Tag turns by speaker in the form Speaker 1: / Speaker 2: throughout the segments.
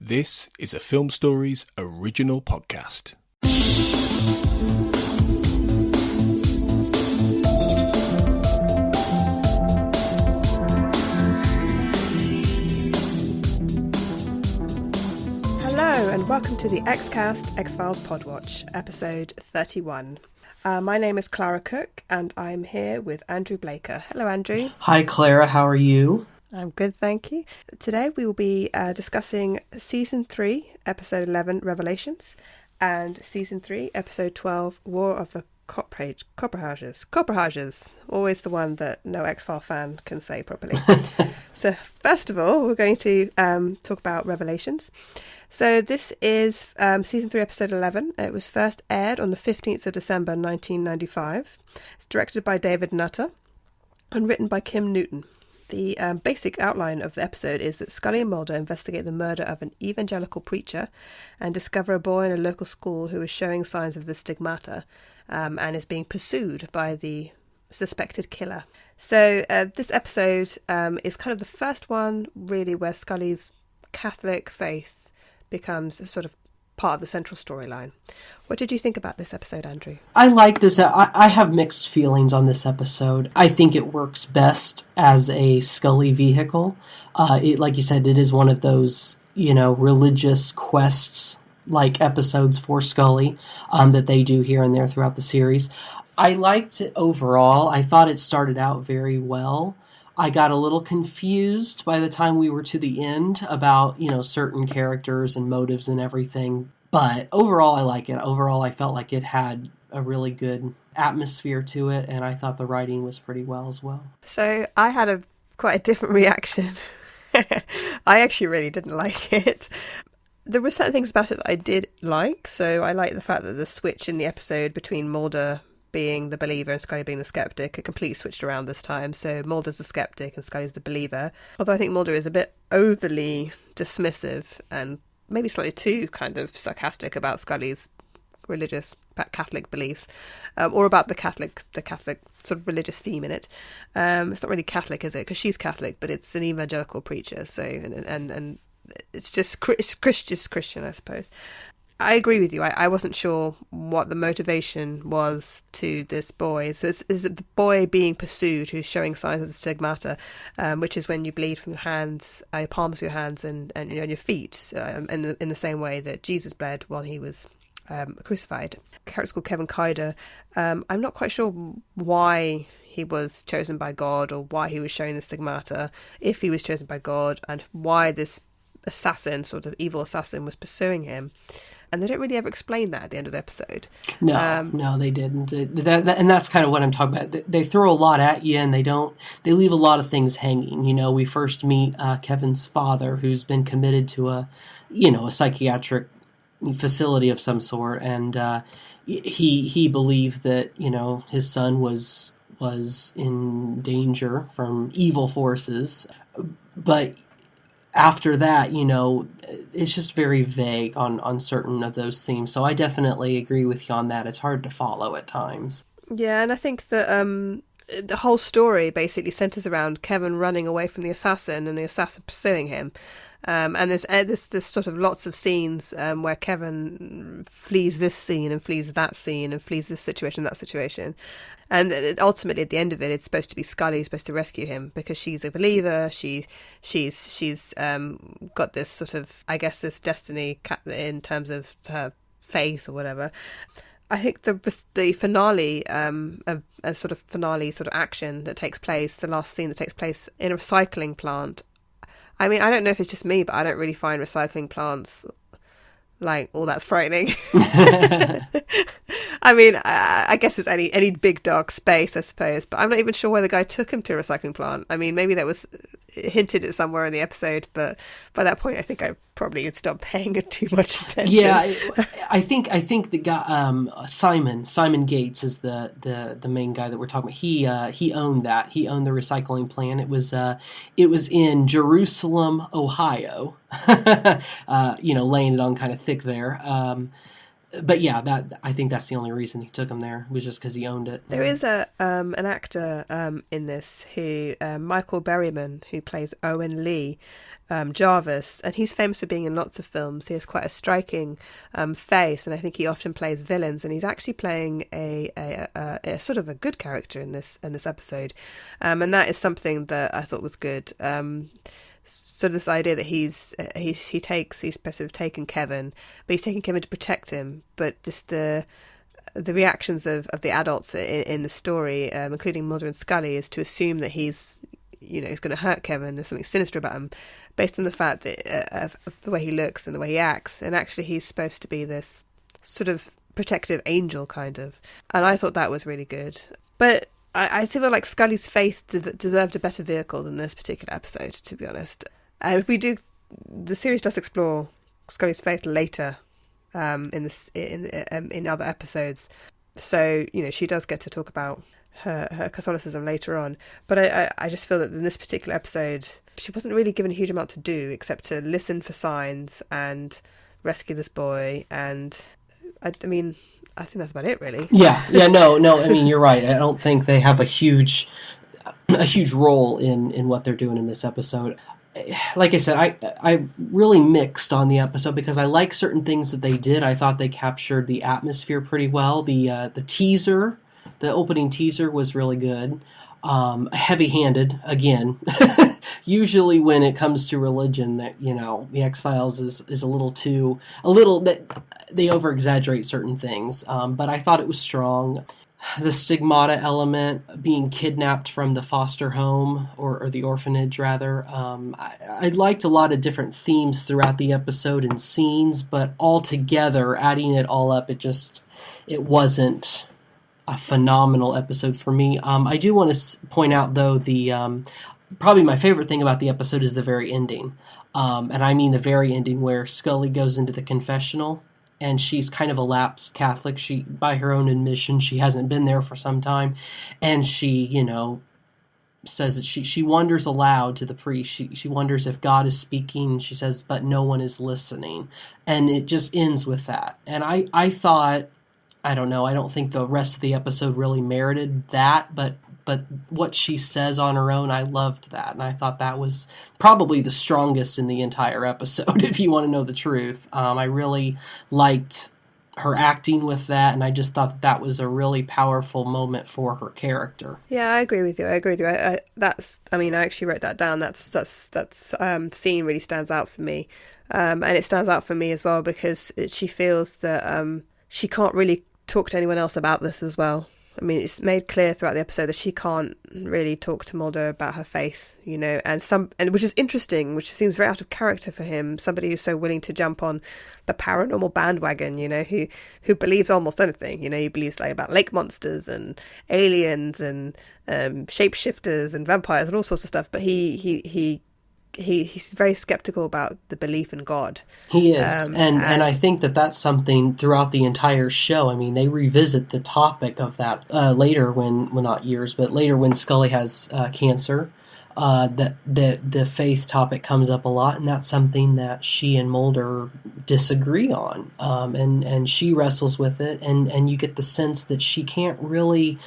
Speaker 1: This is a Film Stories original podcast.
Speaker 2: Hello and welcome to the Xcast X-Files Podwatch, episode 31. My name is Clara Cook and I'm here with Andrew Blaker. Hello, Andrew.
Speaker 3: Hi, Clara. How are you?
Speaker 2: I'm good, thank you. Today we will be discussing Season 3, Episode 11, Revelations, and Season 3, Episode 12, War of the Coprophages. Always the one that no X-File fan can say properly. So first of all, we're going to talk about Revelations. So this is Season 3, Episode 11. It was first aired on the 15th of December 1995. It's directed by David Nutter and written by Kim Newton. The basic outline of the episode is that Scully and Mulder investigate the murder of an evangelical preacher and discover a boy in a local school who is showing signs of the stigmata and is being pursued by the suspected killer. So this episode is kind of the first one, really, where Scully's Catholic faith becomes a sort of part of the central storyline. What did you think about this episode, Andrew?
Speaker 3: I like this. I have mixed feelings on this episode. I think it works best as a Scully vehicle. Like you said, it is one of those, religious quests like episodes for Scully that they do here and there throughout the series. I liked it overall. I thought it started out very well. I got a little confused by the time we were to the end about, certain characters and motives and everything. But overall, I like it. Overall, I felt like it had a really good atmosphere to it, and I thought the writing was pretty well as well.
Speaker 2: So I had quite a different reaction. I actually really didn't like it. There were certain things about it that I did like. So I like the fact that the switch in the episode between Mulder being the believer and Scully being the skeptic, a completely switched around this time. So Mulder's the skeptic and Scully's the believer. Although I think Mulder is a bit overly dismissive and maybe slightly too kind of sarcastic about Scully's religious Catholic beliefs, or about the Catholic sort of religious theme in it. It's not really Catholic, is it? Because she's Catholic, but it's an evangelical preacher. So and it's just Christian, I suppose. I agree with you. I wasn't sure what the motivation was to this boy. So is it the boy being pursued who's showing signs of the stigmata, which is when you bleed from your hands, your palms of your hands and your feet, in the same way that Jesus bled while he was crucified. The character's called Kevin Kaider. I'm not quite sure why he was chosen by God or why he was showing the stigmata, if he was chosen by God, and why this assassin, sort of evil assassin, was pursuing him. And they don't really ever explain that at the end of the episode.
Speaker 3: No, they didn't. And that's kind of what I'm talking about. They throw a lot at you, and they leave a lot of things hanging. We first meet Kevin's father, who's been committed to a psychiatric facility of some sort, and he believed that his son was in danger from evil forces, but after that, it's just very vague on certain of those themes. So I definitely agree with you on that. It's hard to follow at times.
Speaker 2: Yeah, and I think that the whole story basically centres around Kevin running away from the assassin and the assassin pursuing him. And there's sort of lots of scenes where Kevin flees this scene and flees that scene and flees this situation, that situation. And ultimately, at the end of it, it's supposed to be Scully who's supposed to rescue him because she's a believer. She's got this sort of, I guess, this destiny in terms of her faith or whatever. I think the finale, a sort of finale sort of action that takes place, the last scene that takes place in a recycling plant. I mean, I don't know if it's just me, but I don't really find recycling plants like all that's frightening. I mean, I guess it's any big dark space, I suppose, but I'm not even sure why the guy took him to a recycling plant. I mean, maybe that was hinted at somewhere in the episode, but by that point I think I probably had stopped paying it too much attention.
Speaker 3: Yeah, I think the guy Simon Gates is the main guy that we're talking about. He owned that. He owned the recycling plant. It was in Jerusalem, Ohio. Laying it on kind of thick there. But yeah, that I think that's the only reason he took him there, was just because he owned it.
Speaker 2: There is an actor in this who Michael Berryman, who plays Owen Lee Jarvis, and he's famous for being in lots of films. He has quite a striking face, and I think he often plays villains. And he's actually playing a sort of a good character in this episode, and that is something that I thought was good. So this idea that he's supposed to have taken Kevin, but he's taking Kevin to protect him. But just the reactions of the adults in the story, including Mulder and Scully, is to assume that he's going to hurt Kevin. There's something sinister about him, based on the fact that of the way he looks and the way he acts. And actually, he's supposed to be this sort of protective angel, kind of. And I thought that was really good. But I feel like Scully's faith deserved a better vehicle than this particular episode, to be honest. And the series does explore Scully's faith later in other episodes. So, she does get to talk about her Catholicism later on. But I just feel that in this particular episode, she wasn't really given a huge amount to do except to listen for signs and rescue this boy. And I think that's about it, really.
Speaker 3: Yeah, no. I mean, you're right. I don't think they have a huge role in what they're doing in this episode. Like I said, I really mixed on the episode because I like certain things that they did. I thought they captured the atmosphere pretty well. The teaser, the opening teaser, was really good. Heavy-handed again. Usually when it comes to religion, that the X-Files is a little that they over-exaggerate certain things. But I thought it was strong. The stigmata element, being kidnapped from the foster home or the orphanage rather. I liked a lot of different themes throughout the episode and scenes, but altogether, adding it all up, it wasn't a phenomenal episode for me. I do want to point out, though, probably my favorite thing about the episode is the very ending. And I mean the very ending where Scully goes into the confessional, and she's kind of a lapsed Catholic. She, by her own admission, she hasn't been there for some time. And she, says that she wonders aloud to the priest. She wonders if God is speaking. She says, but no one is listening. And it just ends with that. And I thought, I don't know, I don't think the rest of the episode really merited that, but what she says on her own, I loved that. And I thought that was probably the strongest in the entire episode, if you want to know the truth. I really liked her acting with that, and I just thought that was a really powerful moment for her character.
Speaker 2: Yeah, I agree with you. I actually wrote that down. That scene really stands out for me. And it stands out for me as well because she feels that she can't really talk to anyone else about this as well. I mean, it's made clear throughout the episode that she can't really talk to Mulder about her faith, and which is interesting, which seems very out of character for him. Somebody who's so willing to jump on the paranormal bandwagon, who believes almost anything. He believes about lake monsters and aliens and shapeshifters and vampires and all sorts of stuff. But he's very skeptical about the belief in God.
Speaker 3: He is, and I think that's something throughout the entire show. I mean, they revisit the topic of that later later when Scully has cancer. That the faith topic comes up a lot, and that's something that she and Mulder disagree on. And she wrestles with it, and you get the sense that she can't really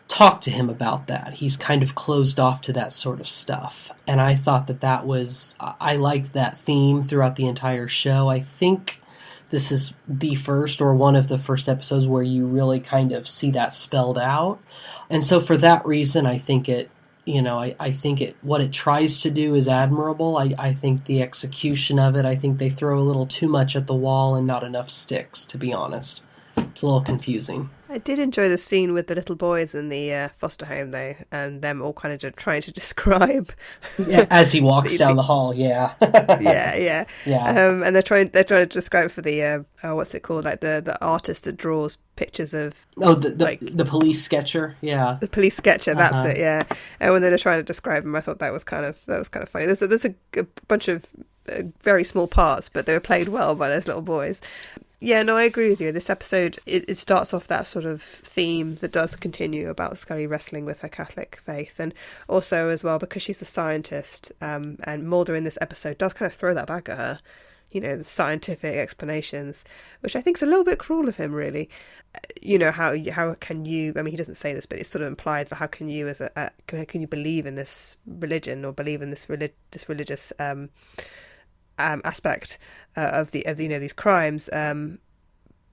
Speaker 3: talk to him about that. He's kind of closed off to that sort of stuff. And I thought I liked that theme throughout the entire show. I think this is the first or one of the first episodes where you really kind of see that spelled out. And so for that reason, I think what it tries to do is admirable. I think the execution of it, I think they throw a little too much at the wall and not enough sticks, to be honest. It's a little confusing.
Speaker 2: I did enjoy the scene with the little boys in the foster home, though, and them all kind of trying to describe.
Speaker 3: Yeah, as he walks down the hall, yeah.
Speaker 2: yeah. And they're trying to describe for the what's it called, like the artist that draws pictures of.
Speaker 3: Oh, the police sketcher, yeah.
Speaker 2: The police sketcher, that's it, yeah. And when they were trying to describe him, I thought that was kind of funny. There's a bunch of very small parts, but they were played well by those little boys. Yeah, no, I agree with you. This episode, it starts off that sort of theme that does continue about Scully wrestling with her Catholic faith. And also as well, because she's a scientist, and Mulder in this episode does kind of throw that back at her. the scientific explanations, which I think is a little bit cruel of him, really. How can you, I mean, he doesn't say this, but it's sort of implied that how can you can you believe in this religion or believe in this religious aspect of these crimes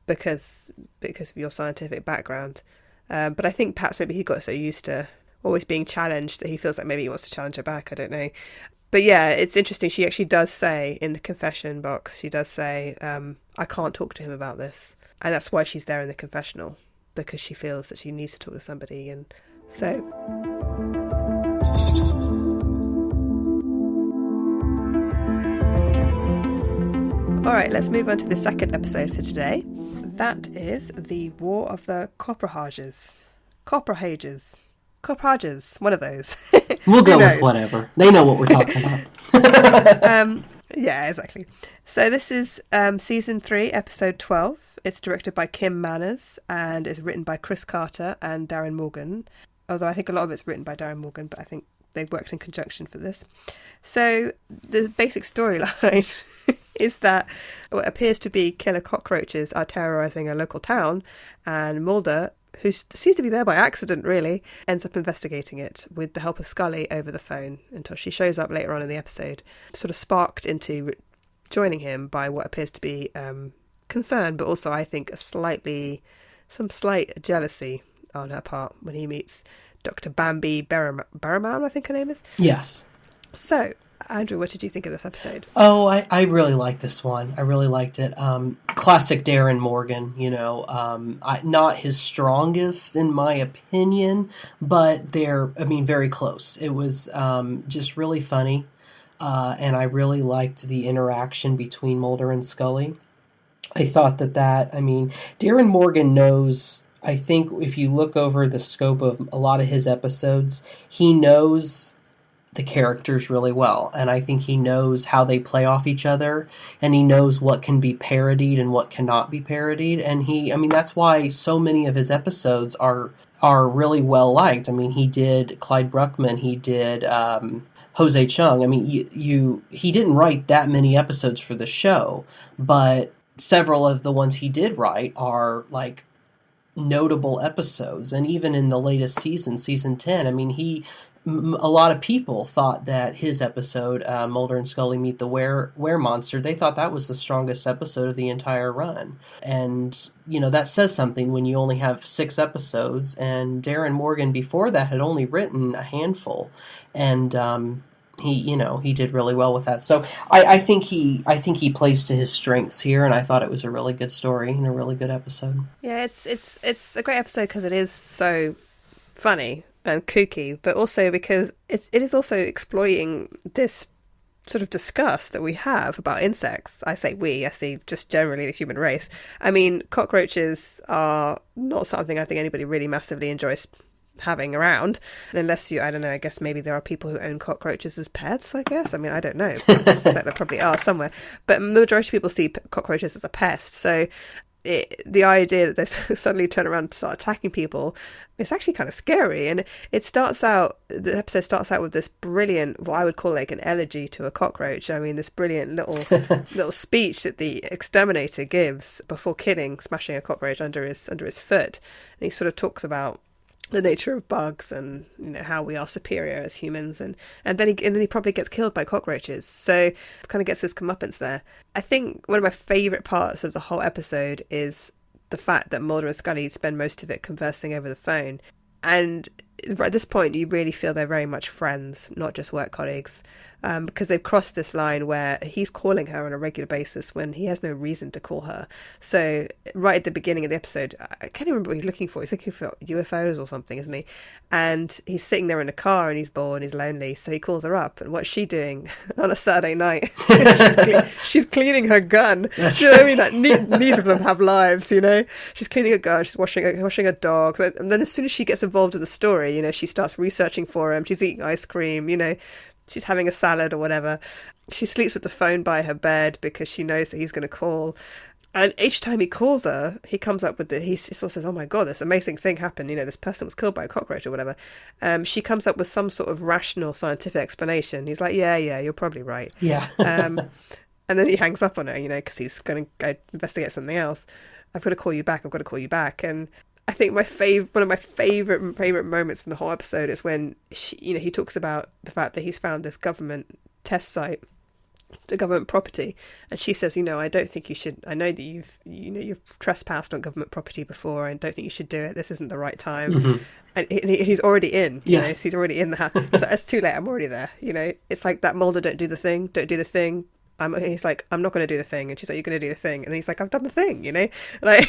Speaker 2: because of your scientific background. But I think perhaps maybe he got so used to always being challenged that he feels like maybe he wants to challenge her back. I don't know. But yeah, it's interesting. She actually does say in the confession box, she does say, I can't talk to him about this. And that's why she's there in the confessional, because she feels that she needs to talk to somebody. And so... All right, let's move on to the second episode for today. That is the War of the Coprophages. Coprophages, one of those.
Speaker 3: We'll go with whatever. They know what we're talking about.
Speaker 2: Yeah, exactly. So this is season 3, episode 12. It's directed by Kim Manners and is written by Chris Carter and Darren Morgan. Although I think a lot of it's written by Darren Morgan, but I think they've worked in conjunction for this. So the basic storyline is that what appears to be killer cockroaches are terrorising a local town, and Mulder, who seems to be there by accident really, ends up investigating it with the help of Scully over the phone until she shows up later on in the episode, sort of sparked into joining him by what appears to be concern, but also I think some slight jealousy on her part when he meets Dr. Bambi Berriman, I think her name is.
Speaker 3: Yes.
Speaker 2: So, Andrew, what did you think of this episode?
Speaker 3: Oh, I really liked this one. I really liked it. Classic Darren Morgan, not his strongest in my opinion, but they're, very close. It was just really funny, and I really liked the interaction between Mulder and Scully. I thought Darren Morgan knows... I think if you look over the scope of a lot of his episodes, he knows the characters really well. And I think he knows how they play off each other, and he knows what can be parodied and what cannot be parodied. And that's why so many of his episodes are really well liked. He did Clyde Bruckman, he did Jose Chung. He didn't write that many episodes for the show, but several of the ones he did write are like notable episodes. And even in the latest season 10, a lot of people thought that his episode, Mulder and Scully Meet the Were Monster, they thought that was the strongest episode of the entire run. And, that says something when you only have 6 episodes, and Darren Morgan before that had only written a handful. And, he did really well with that. So I think he plays to his strengths here, and I thought it was a really good story and a really good episode.
Speaker 2: Yeah, it's a great episode because it is so funny and kooky, but also because it is also exploiting this sort of disgust that we have about insects. I see just generally the human race. Cockroaches are not something I think anybody really massively enjoys having around, unless I don't know, I guess maybe there are people who own cockroaches as pets, I guess. I don't know. I suspect there probably are somewhere. But the majority of people see cockroaches as a pest. So the idea that they suddenly turn around and start attacking people, it's actually kind of scary. And the episode starts out with this brilliant, what I would call like an elegy to a cockroach. This brilliant little speech that the exterminator gives before smashing a cockroach under his foot. And he sort of talks about the nature of bugs and how we are superior as humans, and then he probably gets killed by cockroaches, so kind of gets his comeuppance there. I think one of my favourite parts of the whole episode is the fact that Mulder and Scully spend most of it conversing over the phone, and at this point you really feel they're very much friends, not just work colleagues, because they've crossed this line where he's calling her on a regular basis when he has no reason to call her. So right at the beginning of the episode, I can't remember what he's looking for. He's looking for UFOs or something, isn't he? And he's sitting there in a car and he's bored, he's lonely, so he calls her up. And what's she doing on a Saturday night? she's cleaning her gun.
Speaker 3: That's
Speaker 2: you know what I mean? Like, neither of them have lives, She's cleaning a gun, she's washing a dog. And then as soon as she gets involved in the story, she starts researching for him. She's eating ice cream, she's having a salad or whatever. She sleeps with the phone by her bed because she knows that he's going to call. And each time he calls her, he comes up with he sort of says, oh my God, this amazing thing happened. This person was killed by a cockroach or whatever. She comes up with some sort of rational scientific explanation. He's like, yeah, you're probably right.
Speaker 3: Yeah.
Speaker 2: And then he hangs up on her, because he's going to go investigate something else. I've got to call you back. I've got to call you back. And I think one of my favorite moments from the whole episode is when he talks about the fact that he's found this government test site, the government property, and she says, I don't think you should. I know that you've trespassed on government property before. I don't think you should do it. This isn't the right time.
Speaker 3: Mm-hmm.
Speaker 2: And he's already in.
Speaker 3: Yes.
Speaker 2: He's already in the house. He's like, it's too late. I'm already there. It's like that Mulder, don't do the thing. He's like, I'm not going to do the thing. And she's like, you're going to do the thing. And he's like, I've done the thing, like,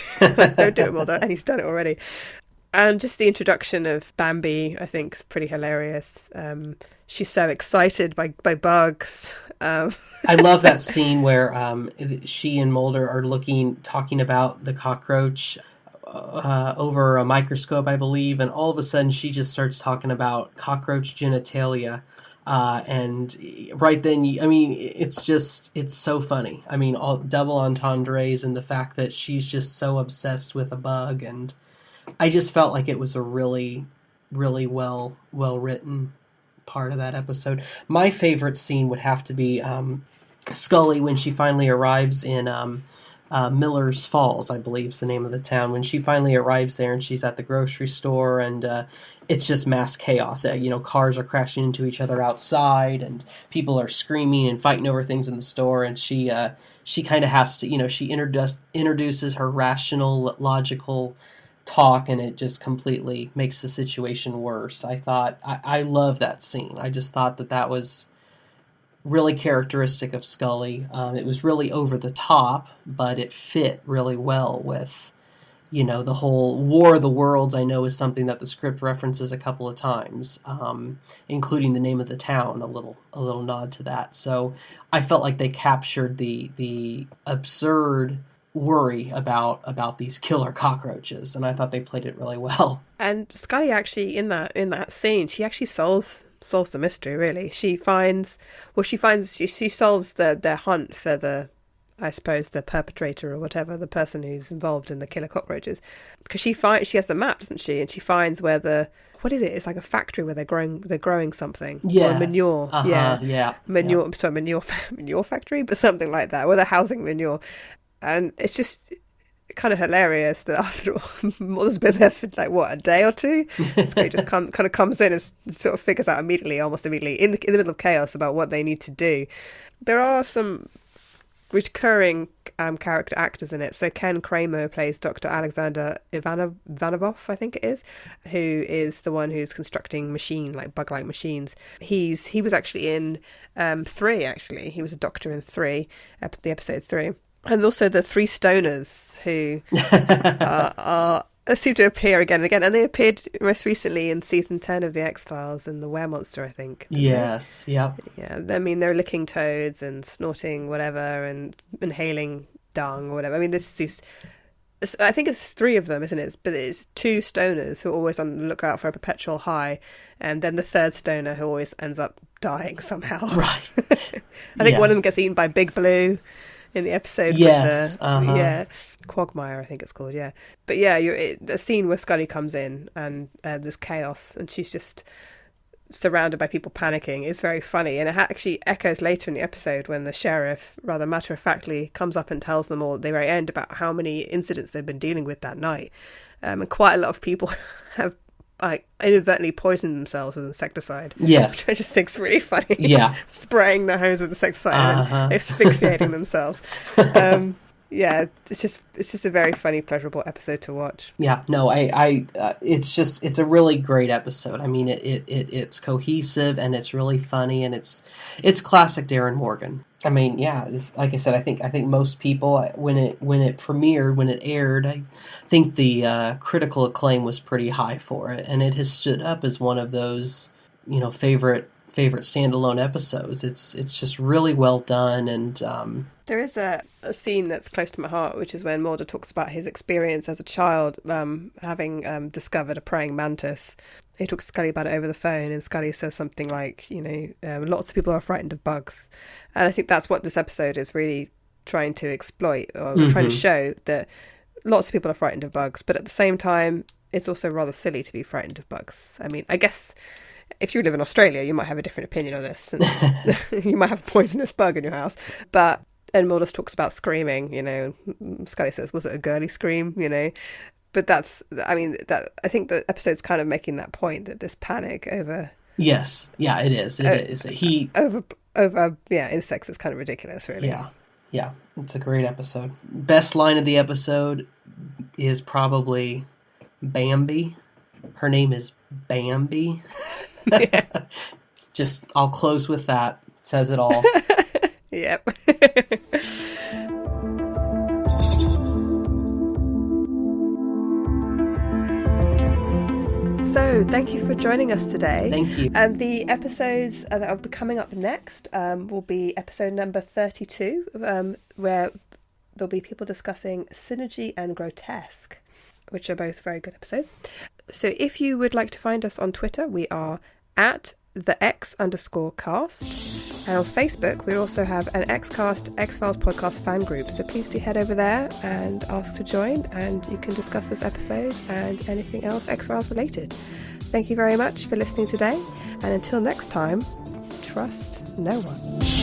Speaker 2: don't do it, Mulder. And he's done it already. And just the introduction of Bambi, I think, is pretty hilarious. She's so excited by bugs.
Speaker 3: I love that scene where she and Mulder are talking about the cockroach over a microscope, I believe. And all of a sudden she just starts talking about cockroach genitalia. And right then, it's so funny. All double entendres, and the fact that she's just so obsessed with a bug, and I just felt like it was a really, really well written part of that episode. My favorite scene would have to be Scully when she finally arrives in Miller's Falls, I believe is the name of the town. When she finally arrives there and she's at the grocery store, and it's just mass chaos. Cars are crashing into each other outside, and people are screaming and fighting over things in the store. And she kind of has to, she introduces her rational, logical talk, and it just completely makes the situation worse. I love that scene. I just thought that was really characteristic of Scully. It was really over the top, but it fit really well with, the whole War of the Worlds. I know is something that the script references a couple of times, including the name of the town, a little nod to that. So I felt like they captured the absurd worry about these killer cockroaches, and I thought they played it really well.
Speaker 2: And Scully actually in that scene, she actually solves the mystery. Really, she solves the hunt for the, I suppose, the perpetrator or whatever, the person who's involved in the killer cockroaches, because she has the map, doesn't she? And she finds where what is it? It's like a factory where they're growing something.
Speaker 3: Yeah,
Speaker 2: manure.
Speaker 3: Yeah.
Speaker 2: Manure. Yeah. Sorry, manure factory, but something like that, where they're housing manure. And it's just kind of hilarious that after all, Mulder's been there for a day or two. Scully just kind of comes in and sort of figures out almost immediately, in the middle of chaos, about what they need to do. There are some recurring character actors in it. So Ken Kramer plays Dr. Alexander Ivanov, I think it is, who is the one who's constructing bug-like machines. He was actually in 3, actually. He was a doctor in 3, the episode 3. And also the 3 stoners who seem to appear again and again. And they appeared most recently in season 10 of The X-Files in The Weremonster, I think.
Speaker 3: Yes, yep.
Speaker 2: Yeah, they're licking toads and snorting whatever and inhaling dung or whatever. I think it's 3 of them, isn't it? But it's 2 stoners who are always on the lookout for a perpetual high. And then the 3rd stoner who always ends up dying somehow.
Speaker 3: Right.
Speaker 2: I think one of them gets eaten by Big Blue in the episode.
Speaker 3: Yes,
Speaker 2: with Quagmire, I think it's called, yeah. But yeah, the scene where Scully comes in and there's chaos and she's just surrounded by people panicking is very funny, and it actually echoes later in the episode when the sheriff, rather matter-of-factly, comes up and tells them all at the very end about how many incidents they've been dealing with that night. And quite a lot of people have inadvertently poisoned themselves with insecticide.
Speaker 3: Yes.
Speaker 2: Which I just think's really funny.
Speaker 3: Yeah.
Speaker 2: Spraying their homes with insecticide and then asphyxiating themselves. Yeah, it's just a very funny, pleasurable episode to watch.
Speaker 3: Yeah, no, it's a really great episode. It's cohesive and it's really funny, and it's classic Darren Morgan. Like I said, I think most people, when it premiered, when it aired, I think the critical acclaim was pretty high for it, and it has stood up as one of those, favorite standalone episodes. It's just really well done, and
Speaker 2: there is a scene that's close to my heart, which is when Mulder talks about his experience as a child, having discovered a praying mantis. He talks to Scully about it over the phone, and Scully says something like, lots of people are frightened of bugs. And I think that's what this episode is really trying to exploit, or trying to show, that lots of people are frightened of bugs, but at the same time, it's also rather silly to be frightened of bugs. I guess if you live in Australia, you might have a different opinion on this, and you might have a poisonous bug in your house. But And Mulder talks about screaming, Scully says, was it a girly scream, But I think the episode's kind of making that point, that this panic over...
Speaker 3: Yes. Yeah, it is. It is.
Speaker 2: Over insects is kind of ridiculous, really.
Speaker 3: Yeah. Yeah. It's a great episode. Best line of the episode is probably Bambi. Her name is Bambi.
Speaker 2: Yeah.
Speaker 3: I'll close with that. It says it all.
Speaker 2: Yep. So, thank you for joining us today.
Speaker 3: Thank you.
Speaker 2: And the episodes that will be coming up next will be episode number 32, where there'll be people discussing synergy and grotesque, which are both very good episodes. So if you would like to find us on Twitter, we are at @the_X_cast. And on Facebook, we also have an Xcast X-Files podcast fan group. So please do head over there and ask to join, and you can discuss this episode and anything else X-Files related. Thank you very much for listening today. And until next time, trust no one.